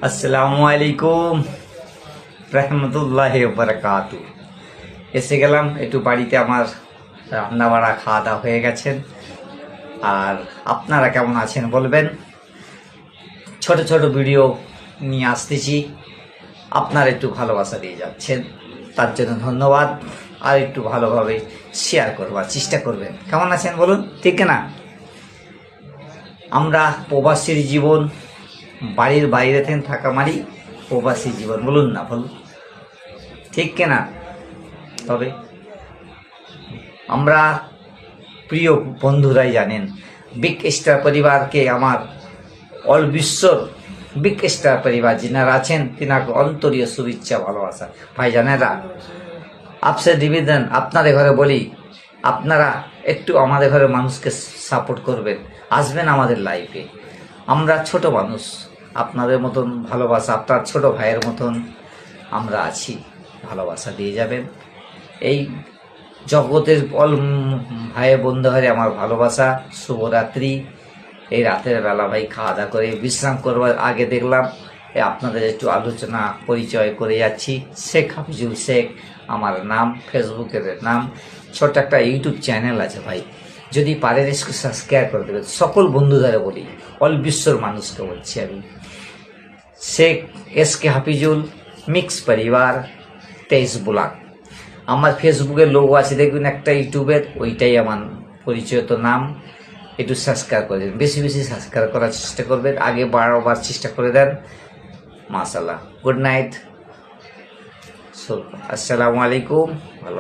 আসসালামু আলাইকুম রহমতুল্লাহি ওয়া বারাকাতু। এসে গেলাম একটু বাড়িতে, আমার রান্না বাড়া খাওয়া দাওয়া হয়ে গেছেন। আর আপনারা কেমন আছেন বলবেন। ছোট ছোট ভিডিও নিয়ে আসতেছি, আপনারা একটু ভালোবাসা দিয়ে যাচ্ছেন, তার জন্য ধন্যবাদ। আর একটু ভালোভাবে শেয়ার করবার চেষ্টা করবেন। কেমন আছেন বলুন, ঠিক না? আমরা প্রবাসীর জীবন, বাড়ির বাইরে থেকে থাকা মারি প্রবাসী জীবন, বলুন না বলুন, ঠিক কিনা? তবে আমরা প্রিয় বন্ধুরাই জানেন, বিগ স্টার পরিবারকে আমার অল বিশ্বর বিগ স্টার পরিবার যিনারা আছেন তিনাকে অন্তরীয় শুভেচ্ছা ভালোবাসা। ভাই জানেরা, আপসে নিবেদন আপনাদের ঘরে বলি, আপনারা একটু আমাদের ঘরের মানুষকে সাপোর্ট করবেন, আসবেন আমাদের লাইফে। আমরা ছোট মানুষ, আপনাদের মতন ভালোবাসা, আপনার ছোট ভাইয়ের মতন আমরা আছি, ভালোবাসা দিয়ে যাবেন। এই জগতের অল ভাই বন্ধুহারে আমার ভালোবাসা, শুভরাত্রি। এই রাতের বেলা ভাই খাওয়া দাওয়া করে বিশ্রাম করবার আগে দেখলাম আপনাদের একটু আলোচনা পরিচয় করে যাচ্ছি। শেখ হাফিজুল শেখ আমার নাম, ফেসবুকের নাম, ছোট্ট একটা ইউটিউব চ্যানেল আছে ভাই, যদি পারেন একটু সাবস্ক্রাইব করে দেবেন। সকল বন্ধুদের বলি, অল বিশ্বর মানুষকে বলছি আমি, শেখ এসকে হাফিজুল মিক্স পরিবার 23 ব্লগ। আমার ফেসবুকের লোগো আছে দেখবেন একটা, ইউটিউবের ওইটাই আমার পরিচয়ত নাম। একটু সাবস্ক্রাইব করে দেন, বেশি বেশি সাবস্ক্রাইব করার চেষ্টা করবেন, আগে বাড়াবার চেষ্টা করে দেন। মাশাআল্লাহ, গুড নাইট, আসসালামু আলাইকুম, ভালো।